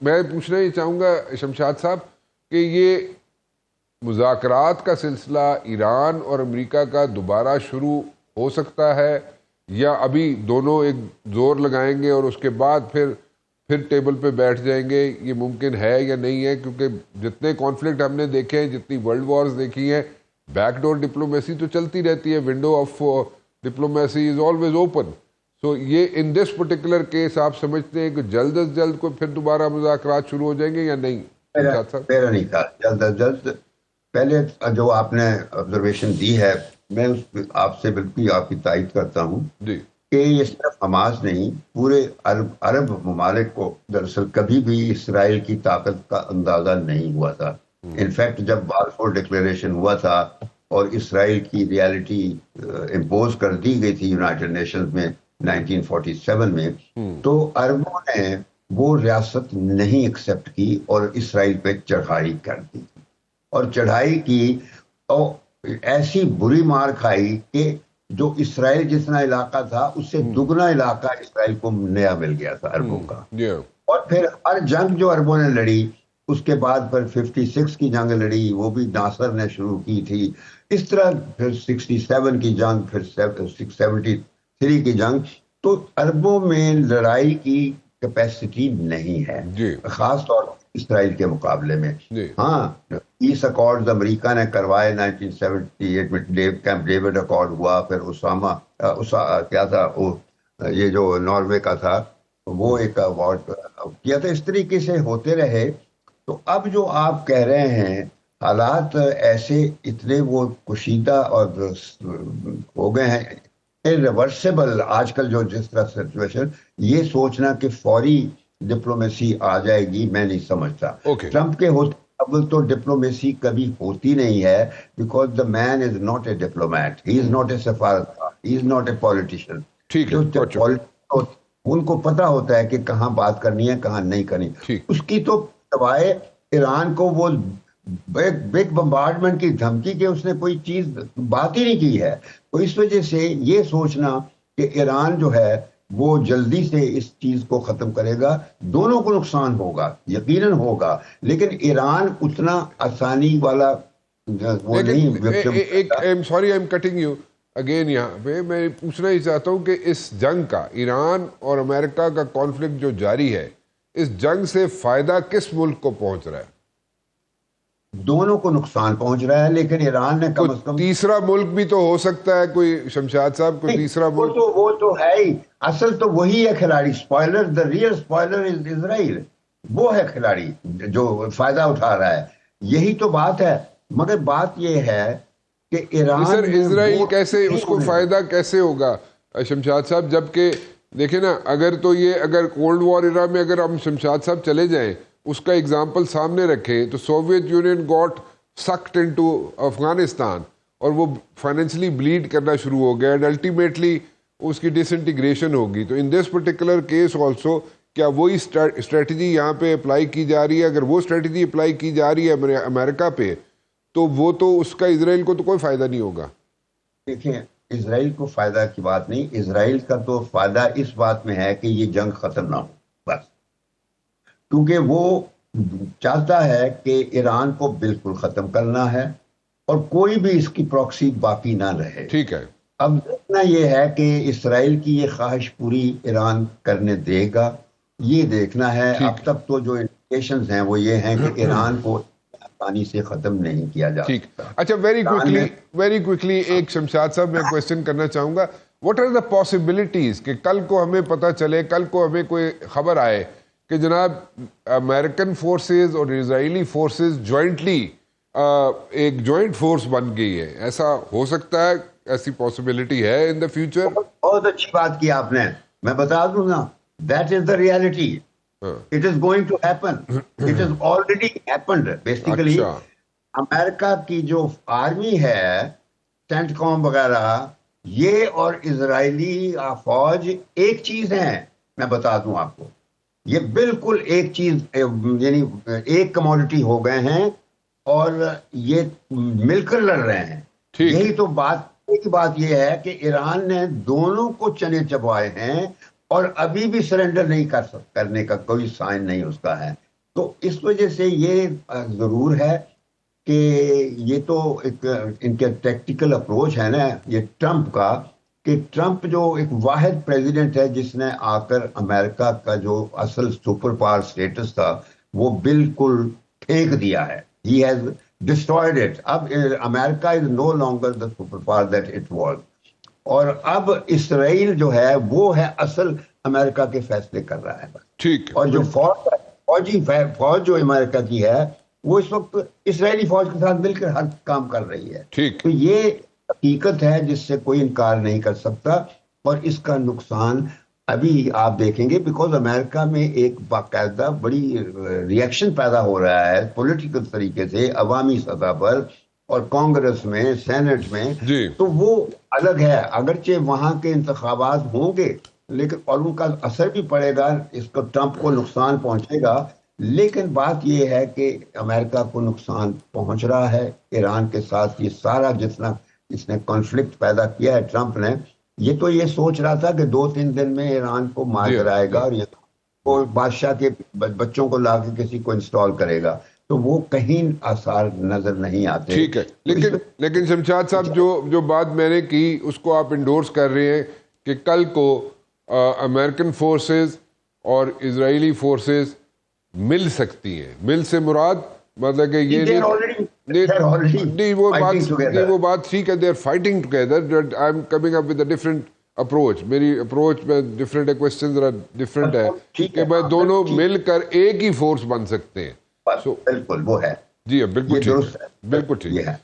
मैं पूछना ही चाहूँगा शमशाद साहब कि ये मुज़ाकरात का सिलसिला ईरान और अमेरिका का दोबारा शुरू हो सकता है, या अभी दोनों एक जोर लगाएंगे और उसके बाद फिर टेबल पे बैठ जाएंगे? ये मुमकिन है या नहीं है? क्योंकि जितने कॉन्फ्लिक्ट हमने देखे हैं, जितनी वर्ल्ड वॉर्स देखी हैं, बैकडोर डिप्लोमेसी तो चलती रहती है, window of diplomacy is always open. So ये इन दिस पर्टिकुलर केस आप समझते हैं कि जल्द अज जल्द को फिर दोबारा मुज़ाकरात शुरू हो जाएंगे या नहीं? मेरा नहीं था जल्द अज जल्द। पहले जो आपने ऑब्जर्वेशन दी है, मैं उस आपसे बिल्कुल आपकी तायद करता हूँ कि ये सिर्फ हमास नहीं, पूरे अरब ममालिक को दरअसल कभी भी इसराइल की ताकत का अंदाजा नहीं हुआ था। इनफैक्ट जब बाल्फोर डिक्लेरेशन हुआ था और इसराइल की रियलिटी इम्पोज कर दी गई थी यूनाइटेड नेशंस में 1947 में, तो अरबों ने वो रियासत नहीं एक्सेप्ट की और इसराइल पे चढ़ाई कर दी, और चढ़ाई की और ऐसी बुरी मार खाई कि जो इसराइल जितना इलाका था उससे दुगना इलाका इसराइल को नया मिल गया था अरबों का। और फिर हर जंग जो अरबों ने लड़ी, उसके बाद फिर 56 की जंग लड़ी, वो भी नासर ने शुरू की थी। इस तरह फिर 67 की जंग, फिर 673 की जंग। तो अरबों में लड़ाई की कैपेसिटी नहीं है, खास तौर पर इसराइल के मुकाबले में। हाँ, पीस अकॉर्ड अमेरिका ने करवाए 1978 में, कैंप डेविड अकॉर्ड हुआ, फिर क्या था वो, ये जो नॉर्वे का था, वो एक अवार्ड किया था। इस तरीके से होते रहे। तो अब जो आप कह रहे हैं, हालात ऐसे इतने वो कुशीदा और हो गए हैं, इरिवर्सिबल आजकल जो जिस तरह सिचुएशन, ये सोचना कि फौरी डिप्लोमेसी आ जाएगी, मैं नहीं समझता। ट्रंप के होते अब तो डिप्लोमेसी कभी होती नहीं है, because the man is not a diplomat, he is not a सफारतकार, he is not a politician. ठीक है, उनको पता होता है कि कहाँ बात करनी है, कहाँ नहीं करनी। उसकी तो दवाए ईरान को वो बिग बम्बार्डमेंट की धमकी के उसने कोई चीज बात ही नहीं की है। तो इस वजह से ये सोचना कि ईरान जो है वो जल्दी से इस चीज को खत्म करेगा, दोनों को नुकसान होगा, यकीनन होगा, लेकिन ईरान उतना आसानी वाला वो नहीं। I am sorry, I am cutting you again. यहाँ पे मैं पूछना ही चाहता हूँ कि इस जंग का, ईरान और अमेरिका का कॉन्फ्लिक्ट जो जारी है, इस जंग से फायदा किस मुल्क को पहुंच रहा है? दोनों को नुकसान पहुंच रहा है, लेकिन ईरान ने कम से कम तीसरा मुल्क भी तो हो सकता है कोई, शमशाद साहब, कोई तीसरा मुल्क। वो तो है ही, असल तो वही है खिलाड़ी। Spoiler, the real spoiler is Israel. वो है खिलाड़ी जो फायदा उठा रहा है, यही तो बात है। मगर बात ये है कि ईरान, सर इजराइल कैसे, उसको फायदा कैसे होगा शमशाद साहब? जबकि देखे ना, अगर कोल्ड वॉर इरा में अगर हम शमशाद साहब चले जाएं, उसका एग्जाम्पल सामने रखें, तो Soviet union got sucked into Afghanistan और वो फाइनेंशियली ब्लीड करना शुरू हो गया, एंड अल्टीमेटली उसकी डिसइंटीग्रेशन होगी। तो in this particular case also क्या वही स्ट्रेटजी यहाँ पे अप्लाई की जा रही है? अगर वो स्ट्रेटजी अप्लाई की जा रही है अमेरिका पे, तो वो तो उसका इजराइल को तो कोई फायदा नहीं होगा। देखिए, इजराइल को फायदा की बात नहीं, इजराइल का तो फायदा इस बात में है कि ये जंग खत्म ना हो, बस। क्योंकि वो चाहता है कि ईरान को बिल्कुल खत्म करना है और कोई भी इसकी प्रॉक्सी बाकी ना रहे। ठीक है, अब देखना ये है कि इसराइल की ये ख्वाहिश पूरी ईरान करने देगा, ये देखना है। अब तक तो जो इंडिकेशंस हैं वो ये हैं कि ईरान को आसानी से खत्म नहीं किया जा सकता। अच्छा, वेरी क्विकली एक शमशाद साहब मैं क्वेश्चन करना चाहूंगा, व्हाट आर द पॉसिबिलिटीज कि कल को हमें पता चले, कल को हमें कोई खबर आए कि जनाब अमेरिकन फोर्सेस और इजरायली फोर्सेस जॉइंटली एक जॉइंट फोर्स बन गई है? ऐसा हो सकता है, ऐसी पॉसिबिलिटी है इन द फ्यूचर? बहुत अच्छी बात की आपने, मैं बता दूं ना, that is the reality. It is going to happen, it is already happened basically. America की जो आर्मी है, सेंटकॉम वगैरह, ये और इजरायली फौज एक चीज है। मैं बता दूं आपको, ये बिल्कुल एक चीज, यानी एक कमोडिटी हो गए हैं और ये मिलकर लड़ रहे हैं। यही तो बात की बात यह है कि ईरान ने दोनों को चने चबवाए हैं और अभी भी सरेंडर नहीं करने का कोई साइन नहीं उसका है। तो इस वजह से ये जरूर है कि ये तो एक इनके टैक्टिकल अप्रोच है ना ये ट्रंप का, कि ट्रंप जो एक वाहिद प्रेसिडेंट है जिसने आकर अमेरिका का जो असल सुपर पावर स्टेटस था वो बिल्कुल फेंक दिया है। He has destroyed it. अब America is no longer the super power that it was. और अब इसराइल जो है वो है असल अमेरिका के फैसले कर रहा है। ठीक। और जो फौज जो अमेरिका की है वो इस वक्त इसराइली फौज के साथ मिलकर हर काम कर रही है। ठीक। तो ये हकीकत है जिससे कोई इनकार नहीं कर सकता। और इसका नुकसान अभी आप देखेंगे, बिकॉज अमेरिका में एक बाकायदा बड़ी रिएक्शन पैदा हो रहा है पॉलिटिकल तरीके से अवामी सतह पर और कांग्रेस में, सेनेट में। तो वो अलग है, अगरचे वहां के इंतखाबात होंगे लेकिन और उनका असर भी पड़ेगा, इसको ट्रंप को नुकसान पहुंचेगा। लेकिन बात यह है कि अमेरिका को नुकसान पहुंच रहा है ईरान के साथ। ये सारा जितना इसने कॉन्फ्लिक्ट पैदा किया है ट्रंप ने, ये तो ये सोच रहा था कि 2-3 दिन में ईरान को मार गिराएगा और ये को बादशाह के बच्चों को लाके किसी को इंस्टॉल करेगा। तो वो कहीं आसार नजर नहीं आते। ठीक है, लेकिन शमशाद साहब जो बात मैंने की उसको आप इंडोर्स कर रहे हैं कि कल को अमेरिकन फोर्सेस और इजरायली फोर्सेस मिल सकती हैं। मिल से मुराद मतलब कि ये नहीं वो बात ठीक है, they are fighting together. I am coming up with a different approach. मेरी अप्रोच में डिफरेंट है, क्वेश्चन डिफरेंट है कि भाई दोनों मिलकर एक ही फोर्स बन सकते हैं। बिल्कुल वो है जी, बिल्कुल ठीक है, बिल्कुल ठीक है।